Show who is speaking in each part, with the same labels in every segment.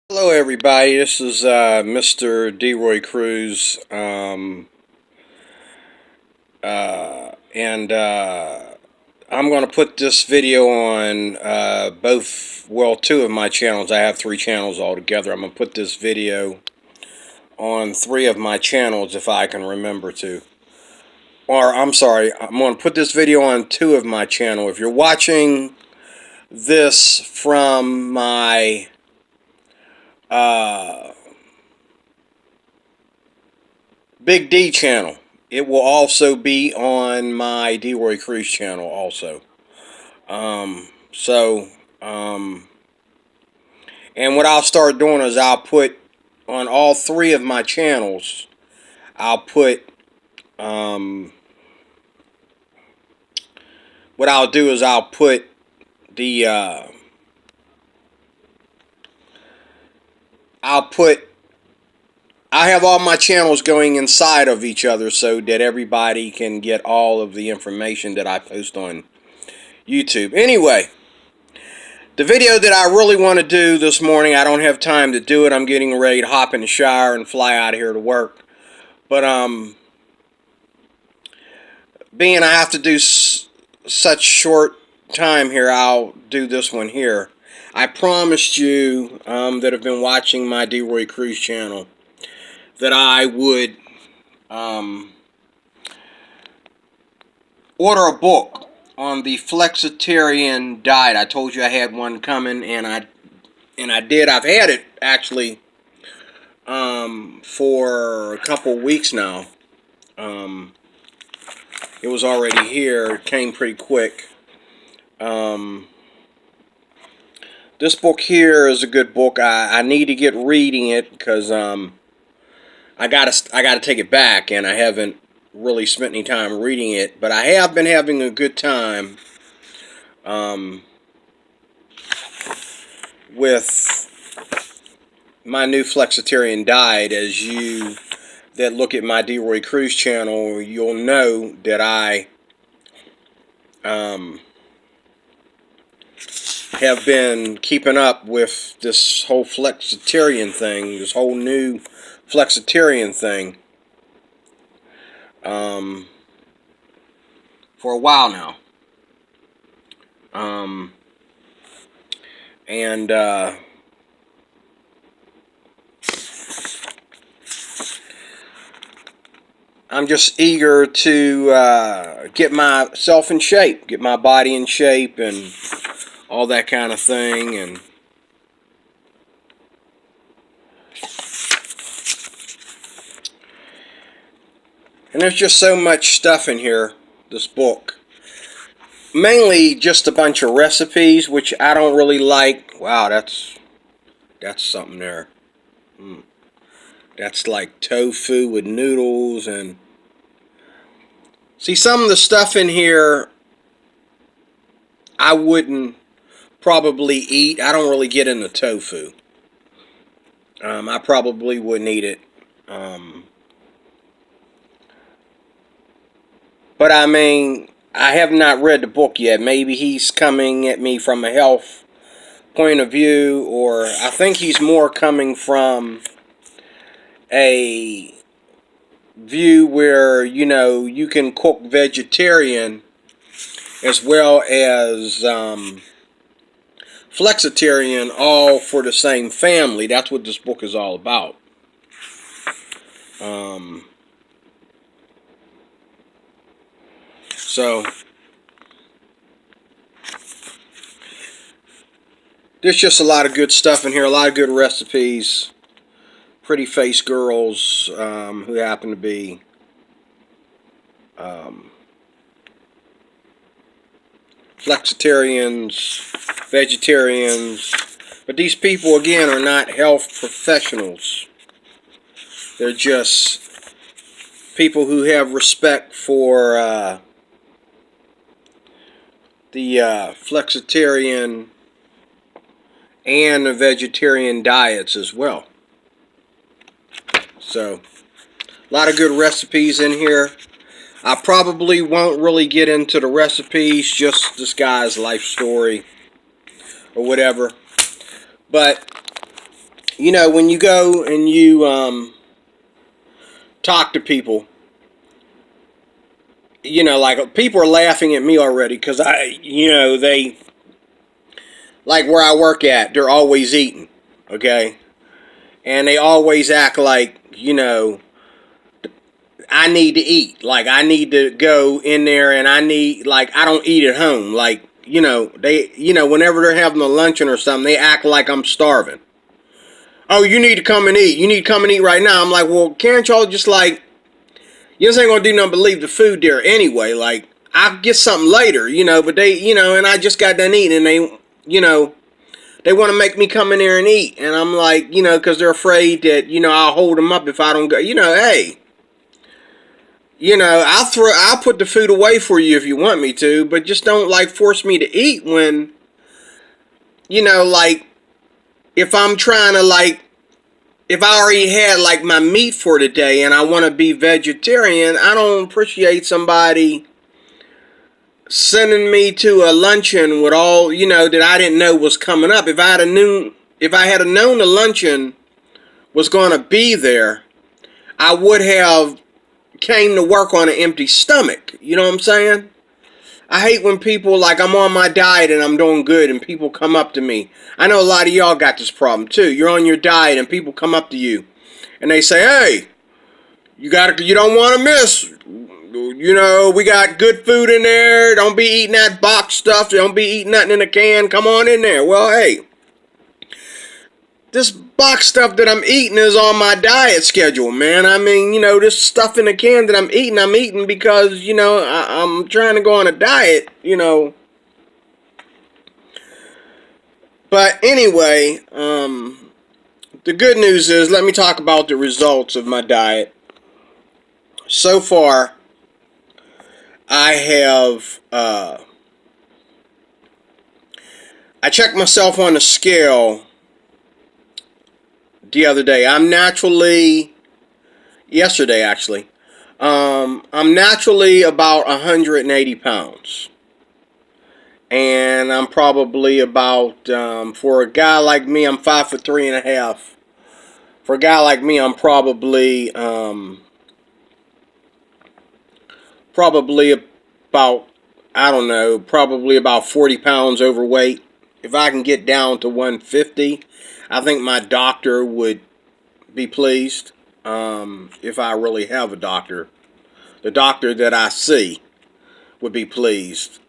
Speaker 1: Hello, everybody. This is Mr. DeRoy Cruz, and I'm going to put this video on two of my channels. I have three channels altogether. I'm going to put this video on three of my channels if I can remember to. Or, I'm sorry, I'm going to put this video on two of my channel. If you're watching this from my Big D channel, it will also be on my DeRoy Cruz channel also. Um, so, um, and what I'll start doing is I'll put on all three of my channels, I'll put, what I'll do is I'll put the, I have all my channels going inside of each other so that everybody can get all of the information that I post on YouTube. Anyway, the video that I really want to do this morning, I don't have time to do it. I'm getting ready to hop in the shower and fly out of here to work. But being I have to do such short time here, I'll do this one here. I promised you that have been watching my DeRoy Cruz channel that I would order a book on the Flexitarian Diet. I told you I had one coming, and I did. I've had it actually for a couple weeks now. It was already here. It came pretty quick. This book here is a good book. I need to get reading it because I gotta take it back, and I haven't really spent any time reading it. But I have been having a good time with my new Flexitarian Diet. As you that look at my DeRoy Cruz channel, you'll know that I have been keeping up with this whole Flexitarian thing, this whole new Flexitarian thing, for a while now. And I'm just eager to get myself in shape, get my body in shape, and all that kind of thing. And there's just so much stuff in here, this book. Mainly just a bunch of recipes, which I don't really like. Wow, that's something there. That's like tofu with noodles. And see, some of the stuff in here I wouldn't probably eat. I don't really get into tofu. I probably wouldn't eat it. But I mean, I have not read the book yet. Maybe he's coming at me from a health point of view, or I think he's more coming from a view where, you know, you can cook vegetarian as well as flexitarian, all for the same family. That's what this book is all about. So there's just a lot of good stuff in here, a lot of good recipes, pretty face girls who happen to be flexitarians, vegetarians. But these people, again, are not health professionals. They're just people who have respect for the flexitarian and the vegetarian diets as well. So, a lot of good recipes in here. I probably won't really get into the recipes, just this guy's life story or whatever. But you know, when you go and you talk to people, you know, like people are laughing at me already because they like where I work at, they're always eating, okay, and they always act like I need to eat, like I need to go in there and I don't eat at home, like whenever they're having a luncheon or something, they act like I'm starving. Oh, you need to come and eat. You need to come and eat right now. I'm like, well, can't y'all just you just ain't gonna do nothing but leave the food there anyway. Like, I'll get something later, but and I just got done eating and they want to make me come in there and eat. And I'm like, because they're afraid that, I'll hold them up if I don't go. Hey, I'll put the food away for you if you want me to, but just don't, force me to eat when, if I'm trying to, if I already had my meat for today and I want to be vegetarian, I don't appreciate somebody sending me to a luncheon with all that I didn't know was coming up. If I had known the luncheon was going to be there, I would have came to work on an empty stomach. You know what I'm saying? I hate when people, I'm on my diet and I'm doing good and people come up to me. I know a lot of y'all got this problem too. You're on your diet and people come up to you and they say, "Hey, you don't want to miss. We got good food in there. Don't be eating that box stuff. Don't be eating nothing in a can. Come on in there." Well, hey, this box stuff that I'm eating is on my diet schedule, man. I mean, this stuff in the can that I'm eating because, I'm trying to go on a diet, But anyway, the good news is, let me talk about the results of my diet. So far, I have, I checked myself on the scale the other day. Yesterday actually, I'm naturally about 180 pounds. And I'm probably about, for a guy like me, I'm 5'3.5". For a guy like me, I'm probably about, I don't know, probably about 40 pounds overweight. If I can get down to 150, I think my doctor would be pleased. If I really have a doctor. The doctor that I see would be pleased.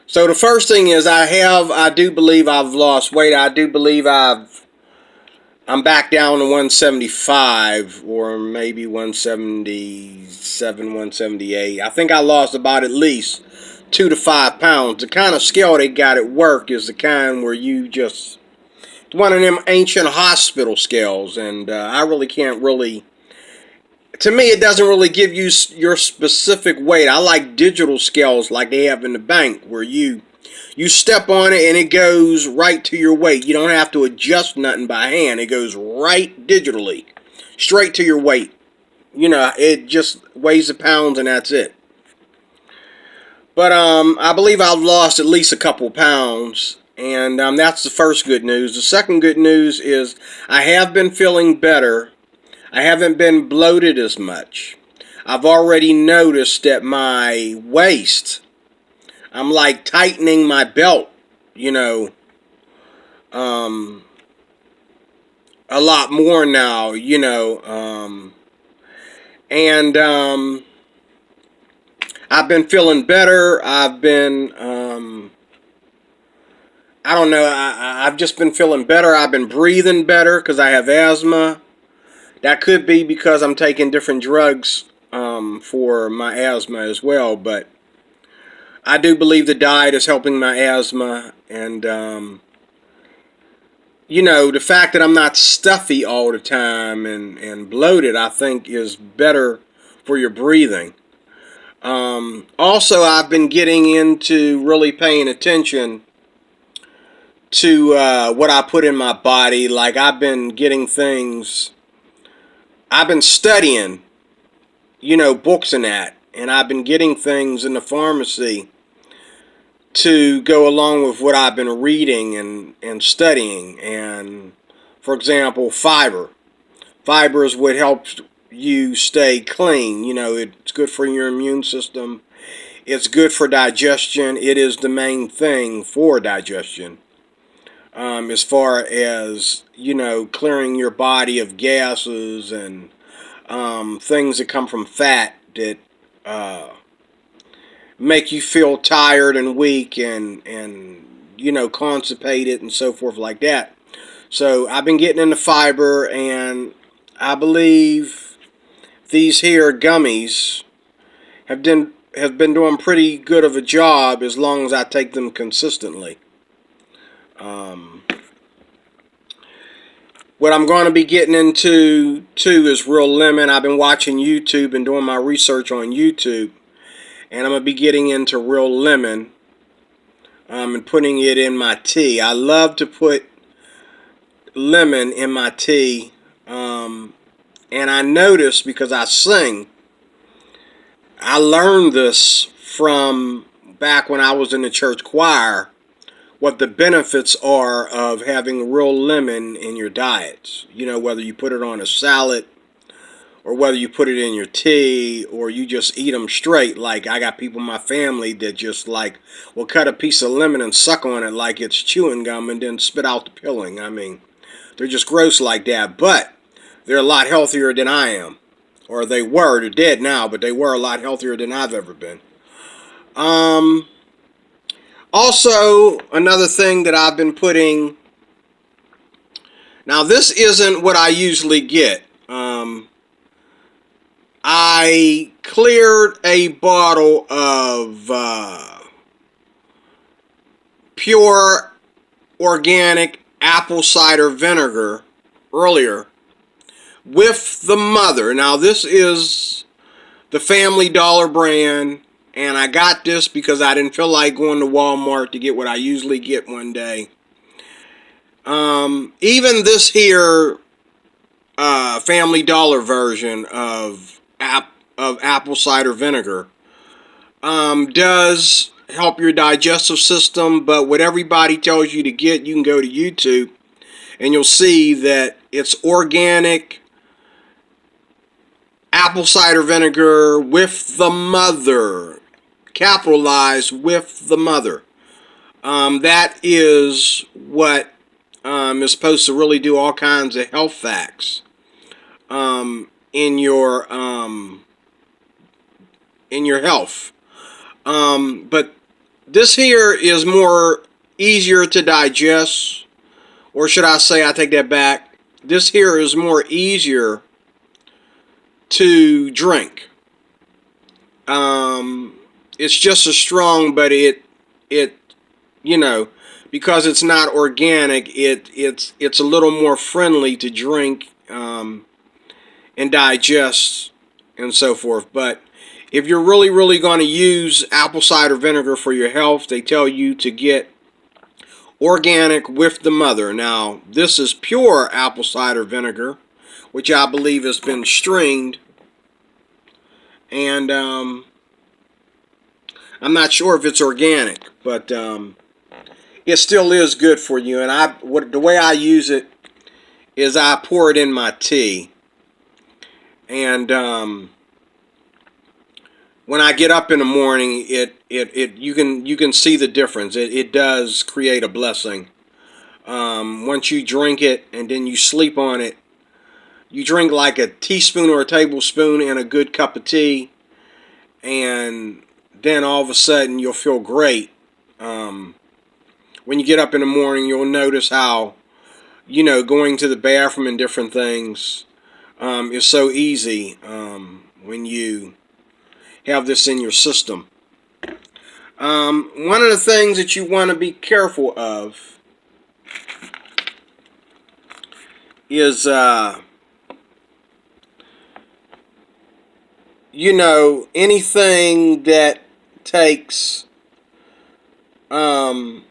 Speaker 1: So the first thing is I do believe I've lost weight. I do believe I'm back down to 175 or maybe 177, 178. I think I lost about at least 2 to 5 pounds. The kind of scale they got at work is the kind where it's one of them ancient hospital scales, and I really can't really. To me, it doesn't really give you your specific weight. I like digital scales like they have in the bank where you step on it and it goes right to your weight. You don't have to adjust nothing by hand. It goes right digitally, straight to your weight. It just weighs the pounds and that's it. But I believe I've lost at least a couple pounds, and that's the first good news. The second good news is I have been feeling better. I haven't been bloated as much. I've already noticed that my waist, I'm tightening my belt, a lot more now, and I've been feeling better. I don't know, I've just been feeling better. I've been breathing better because I have asthma. That could be because I'm taking different drugs for my asthma as well, but I do believe the diet is helping my asthma, and the fact that I'm not stuffy all the time and bloated, I think is better for your breathing. Also, I've been getting into really paying attention to what I put in my body. I've been studying, books and that, and I've been getting things in the pharmacy to go along with what I've been reading and studying. And for example, fiber. Fiber is what helps you stay clean. You know, it's good for your immune system. It's good for digestion. It is the main thing for digestion. As far as, you know, clearing your body of gases and things that come from fat that uh, make you feel tired and weak and you know, constipated and so forth like that. So I've been getting into fiber, and I believe these here gummies have been doing pretty good of a job as long as I take them consistently. Um, what I'm going to be getting into too is real lemon. I've been watching YouTube and doing my research on YouTube, and I'm going to be getting into real lemon and putting it in my tea. I love to put lemon in my tea, and I noticed, because I sing, I learned this from back when I was in the church choir, what the benefits are of having real lemon in your diets. You know, whether you put it on a salad or whether you put it in your tea or you just eat them straight. Like, I got people in my family that just like will cut a piece of lemon and suck on it like it's chewing gum and then spit out the peeling. I mean, they're just gross like that, but they're a lot healthier than I am. Or they were. They're dead now, but they were a lot healthier than I've ever been. Um, Also, another thing that I've been putting. Now, this isn't what I usually get. I cleared a bottle of pure organic apple cider vinegar earlier with the mother. Now, this is the Family Dollar brand, and I got this because I didn't feel like going to Walmart to get what I usually get one day. Even this here Family Dollar version of apple cider vinegar does help your digestive system, but what everybody tells you to get, you can go to YouTube and you'll see that it's organic apple cider vinegar with the mother, capitalized with the mother. That is what is supposed to really do all kinds of health facts in your health. But this here is more easier to digest, or should I say, I take that back. This here is more easier to drink. It's just as strong, but it you know, because it's not organic, it's a little more friendly to drink and digest and so forth. But if you're really going to use apple cider vinegar for your health, they tell you to get organic with the mother. Now, this is pure apple cider vinegar, which I believe has been strained, and I'm not sure if it's organic, but it still is good for you. And the way I use it is I pour it in my tea, and when I get up in the morning, you can see the difference. It does create a blessing. Once you drink it and then you sleep on it, you drink like a teaspoon or a tablespoon in a good cup of tea, and then all of a sudden you'll feel great. When you get up in the morning, you'll notice how, you know, going to the bathroom and different things is so easy when you have this in your system. One of the things that you want to be careful of is, you know, anything that takes, that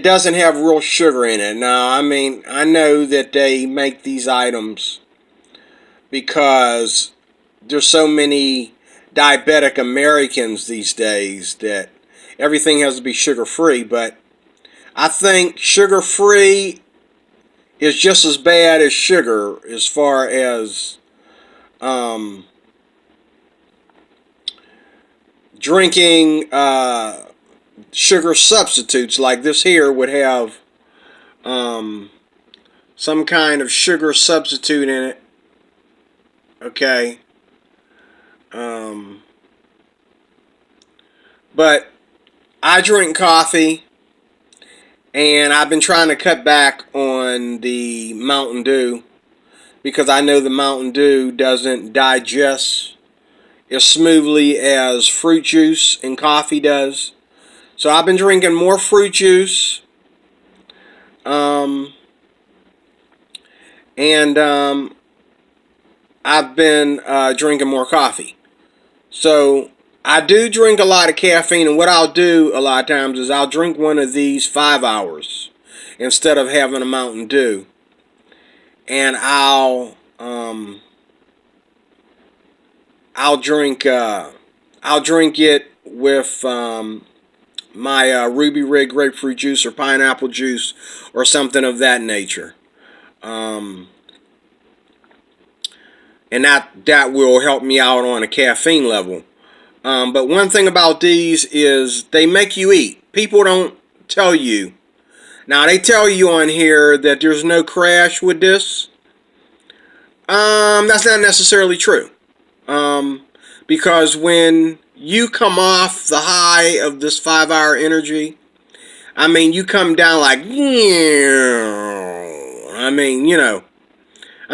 Speaker 1: doesn't have real sugar in it. Now, I mean, I know that they make these items because there's so many diabetic Americans these days that everything has to be sugar-free, but I think sugar-free is just as bad as sugar as far as drinking sugar substitutes. Like this here would have some kind of sugar substitute in it. Okay. But I drink coffee, and I've been trying to cut back on the Mountain Dew because I know the Mountain Dew doesn't digest as smoothly as fruit juice and coffee does. So I've been drinking more fruit juice, and I've been drinking more coffee. So I do drink a lot of caffeine, and what I'll do a lot of times is I'll drink one of these 5 hours instead of having a Mountain Dew, and I'll drink it with my Ruby Red grapefruit juice or pineapple juice or something of that nature. And that will help me out on a caffeine level. But one thing about these is they make you eat. People don't tell you. Now, they tell you on here that there's no crash with this. That's not necessarily true. Because when you come off the high of this 5-hour energy, I mean, you come down like,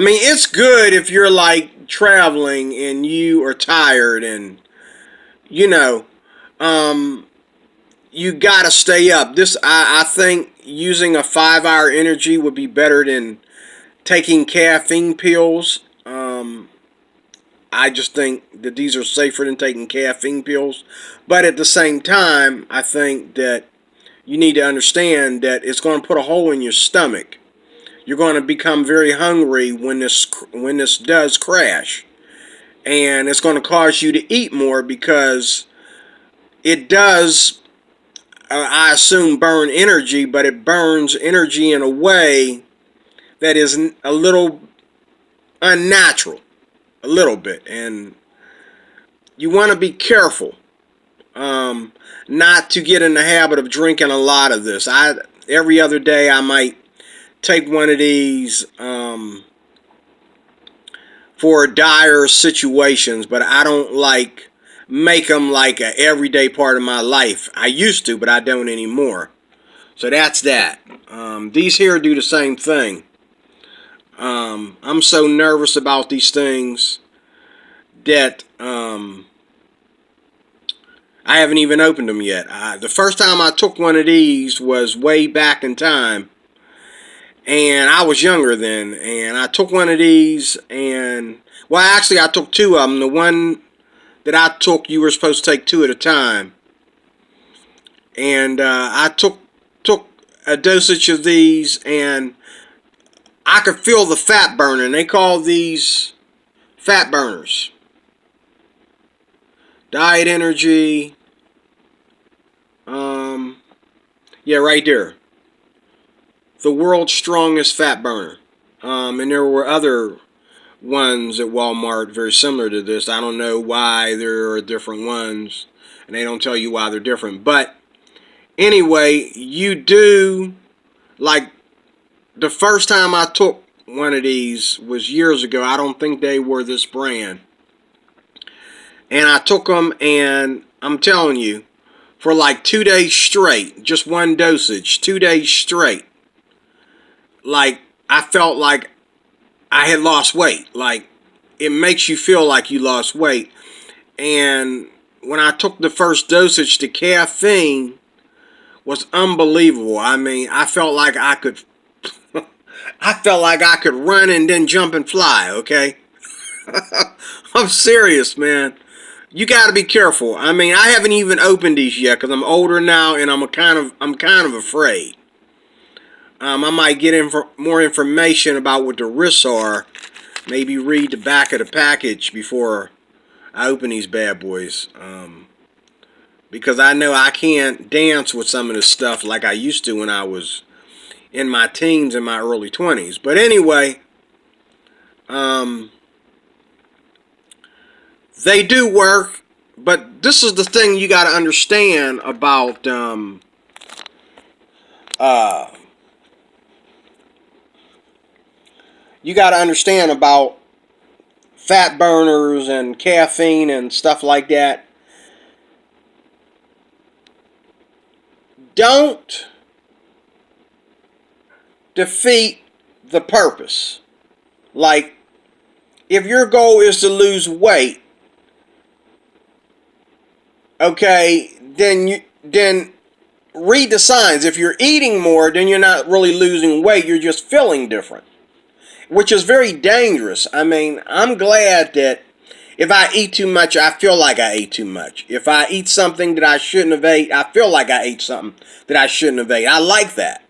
Speaker 1: it's good if you're like traveling and you are tired and, you gotta stay up. I think using a 5-hour energy would be better than taking caffeine pills. I just think that these are safer than taking caffeine pills. But at the same time, I think that you need to understand that it's going to put a hole in your stomach. You're going to become very hungry when this does crash. And it's going to cause you to eat more because it does, I assume, burn energy, but it burns energy in a way that is a little unnatural. A little bit. And you want to be careful not to get in the habit of drinking a lot of this. Every other day I might take one of these for dire situations, but I don't make them like an everyday part of my life. I used to, but I don't anymore. So that's that. These here do the same thing. I'm so nervous about these things that I haven't even opened them yet. The first time I took one of these was way back in time, and I was younger then, and I took one of these, and, well, actually I took two of them. The one that I took, you were supposed to take two at a time, and I took a dosage of these, and I could feel the fat burning. They call these fat burners. Diet Energy. Yeah, right there. The world's strongest fat burner. And there were other ones at Walmart very similar to this. I don't know why there are different ones, and they don't tell you why they're different. But anyway, you do, like, the first time I took one of these was years ago. I don't think they were this brand. And I took them, and I'm telling you, for like 2 days straight, just one dosage, 2 days straight, like, I felt like I had lost weight. Like, it makes you feel like you lost weight. And when I took the first dosage, the caffeine was unbelievable. I mean, I felt like I could run and then jump and fly, okay? I'm serious, man. You got to be careful. I mean, I haven't even opened these yet because I'm older now, and I'm kind of afraid. I might get more information about what the risks are. Maybe read the back of the package before I open these bad boys. because I know I can't dance with some of this stuff like I used to when I was in my teens and my early 20s. But anyway, they do work. But this is the thing you got to understand about fat burners and caffeine and stuff like that. Don't defeat the purpose. Like, if your goal is to lose weight, okay, then read the signs. If you're eating more, then you're not really losing weight, you're just feeling different, which is very dangerous. I mean, I'm glad that if I eat too much, I feel like I ate too much. If I eat something that I shouldn't have ate, I feel like I ate something that I shouldn't have ate. I like that.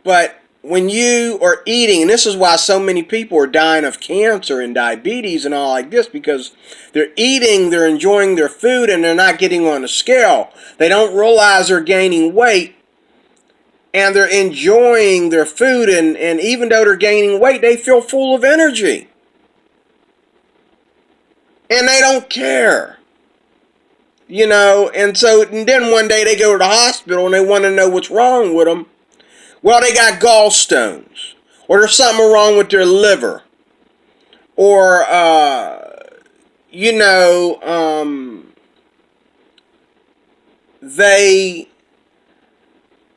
Speaker 1: But when you are eating, and this is why so many people are dying of cancer and diabetes and all like this, because they're eating, they're enjoying their food, and they're not getting on the scale. They don't realize they're gaining weight, and they're enjoying their food, and even though they're gaining weight, they feel full of energy. And they don't care. You know, and then one day they go to the hospital and they want to know what's wrong with them. Well, they got gallstones, or there's something wrong with their liver, or, they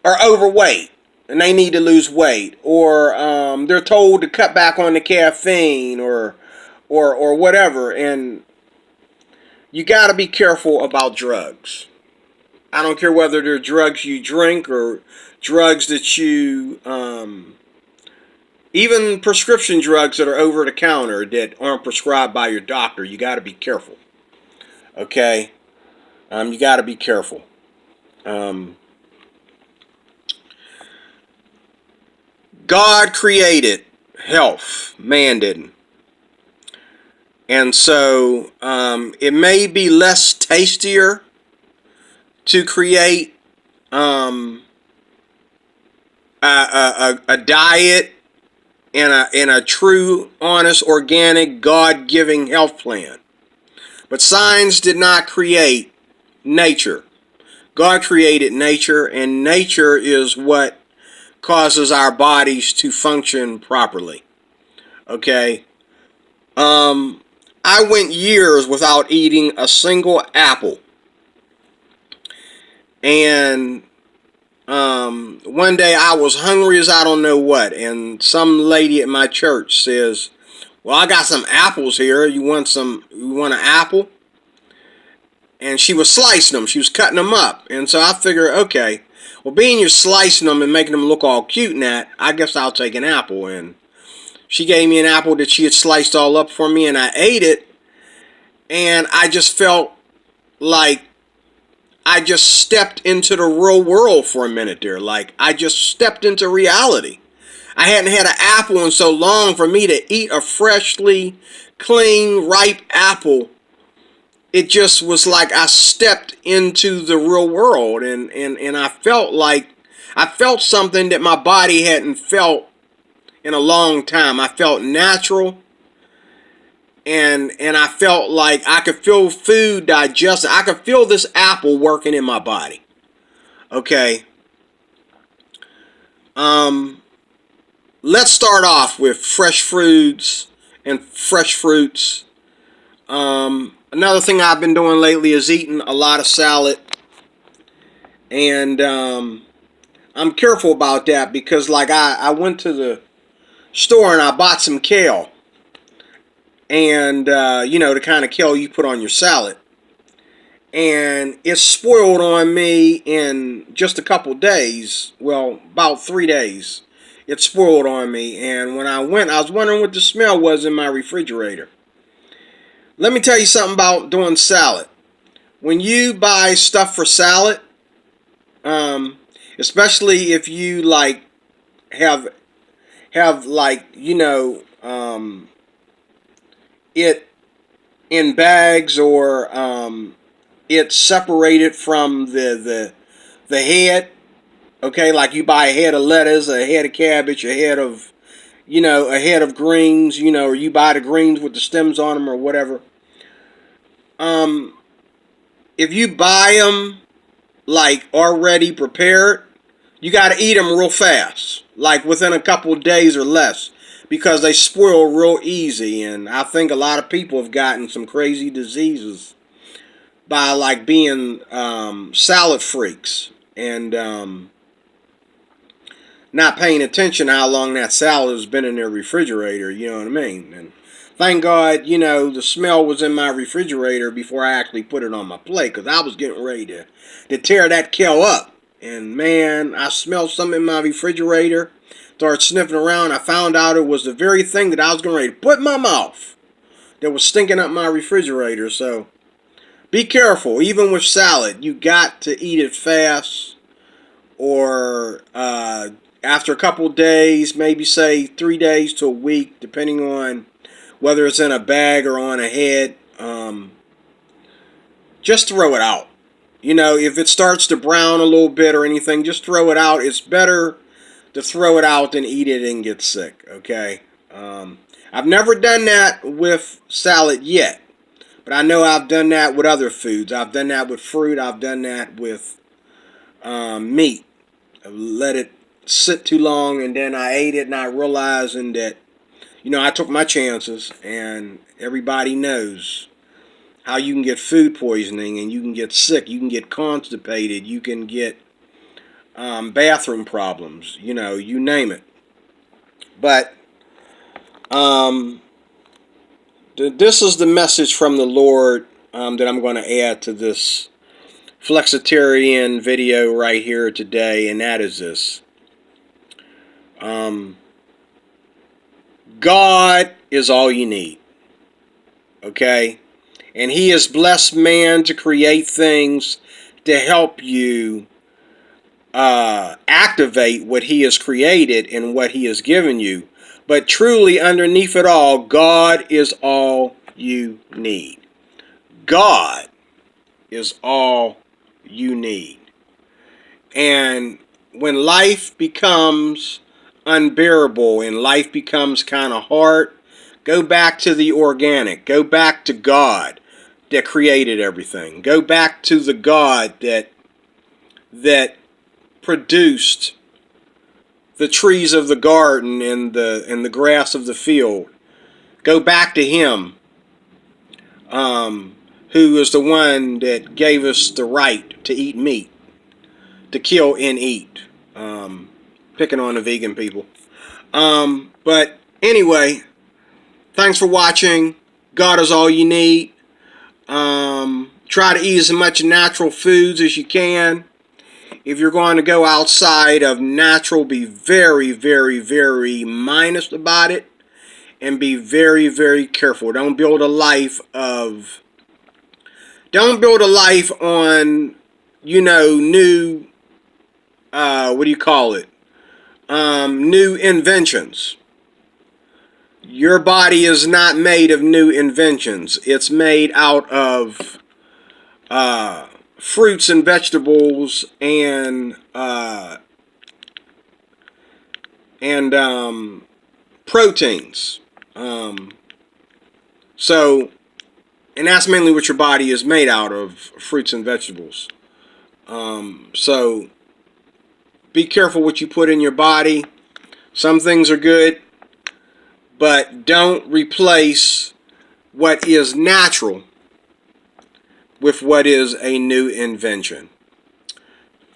Speaker 1: are overweight and they need to lose weight, or they're told to cut back on the caffeine, or whatever. And you got to be careful about drugs. I don't care whether they're drugs you drink or drugs that you, even prescription drugs that are over the counter that aren't prescribed by your doctor. You got to be careful. Okay? You got to be careful. God created health. Man didn't. And so it may be less tastier to create a diet and a true, honest, organic, God-giving health plan. But science did not create nature. God created nature, and nature is what causes our bodies to function properly. Okay? I went years without eating a single apple. And one day I was hungry as I don't know what, and some lady at my church says, "Well, I got some apples here. You want an apple?" And she was slicing them. She was cutting them up. And so I figured, okay, well, being you're slicing them and making them look all cute and that, I guess I'll take an apple. And she gave me an apple that she had sliced all up for me, and I ate it. And I just felt like I just stepped into the real world for a minute there. Like, I just stepped into reality. I hadn't had an apple in so long. For me to eat a freshly clean, ripe apple, it just was like I stepped into the real world. And I felt something that my body hadn't felt in a long time. I felt natural. And I felt like I could feel food digesting. I could feel this apple working in my body. Okay. Let's start off with fresh fruits and fresh fruits. Another thing I've been doing lately is eating a lot of salad. And I'm careful about that because, like, I went to the store and I bought some kale. And, the kind of kale you put on your salad. And it spoiled on me in just a couple days. Well, about 3 days. It spoiled on me. And when I went, I was wondering what the smell was in my refrigerator. Let me tell you something about doing salad. When you buy stuff for salad, especially if you, like, have like, it in bags or it's separated from the head. Okay, like you buy a head of lettuce, a head of cabbage, a head of, a head of greens, or you buy the greens with the stems on them or whatever. Um, if you buy them like already prepared, you got to eat them real fast, like within a couple of days or less, because they spoil real easy. And I think a lot of people have gotten some crazy diseases by like being salad freaks and not paying attention to how long that salad has been in their refrigerator. You know what I mean? And thank God, the smell was in my refrigerator before I actually put it on my plate, because I was getting ready to tear that kale up. And man, I smelled something in my refrigerator. Started sniffing around. I found out it was the very thing that I was getting ready to put in my mouth that was stinking up my refrigerator. So be careful. Even with salad, you got to eat it fast, or after a couple days, maybe say 3 days to a week, depending on whether it's in a bag or on a head. Just throw it out. If it starts to brown a little bit or anything, just throw it out. It's better to throw it out than eat it and get sick. Okay. I've never done that with salad yet, but I know I've done that with other foods. I've done that with fruit. I've done that with meat. I've let it sit too long, and then I ate it, and I realized that I took my chances. And everybody knows how you can get food poisoning, and you can get sick, you can get constipated, you can get bathroom problems, you name it. But this is the message from the Lord that I'm going to add to this Flexitarian video right here today, and that is this. God is all you need. Okay? And He has blessed man to create things to help you activate what He has created and what He has given you. But truly, underneath it all, God is all you need. God is all you need. And when life becomes unbearable and life becomes kind of hard, go back to the organic. Go back to God that created everything. Go back to the God that produced the trees of the garden and the grass of the field. Go back to Him, who is the one that gave us the right to eat meat, to kill and eat. Picking on the vegan people. But anyway, thanks for watching. God is all you need. Try to eat as much natural foods as you can. If you're going to go outside of natural, be very, very, very mindful about it, and be very, very careful. Don't build a life on, new, what do you call it? New inventions. Your body is not made of new inventions. It's made out of fruits and vegetables and proteins. And that's mainly what your body is made out of, fruits and vegetables. So be careful what you put in your body. Some things are good, but don't replace what is natural with what is a new invention.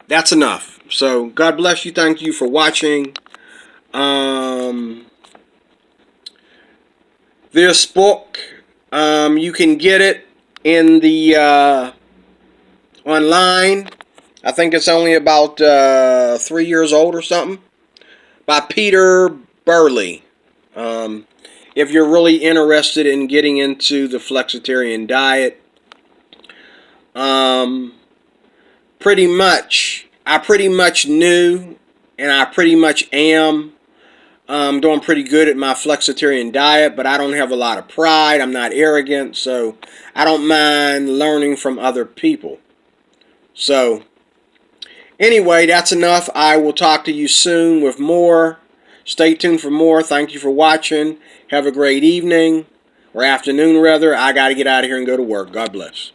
Speaker 1: That's enough. So God bless you. Thank you for watching. This book, you can get it in the online. I think it's only about 3 years old or something. By Peter Burley. If you're really interested in getting into the Flexitarian Diet, I pretty much knew, and I pretty much am I'm doing pretty good at my flexitarian diet, but I don't have a lot of pride. I'm not arrogant, so I don't mind learning from other people. So, anyway, that's enough. I will talk to you soon with more. Stay tuned for more. Thank you for watching. Have a great evening, or afternoon rather. I got to get out of here and go to work. God bless.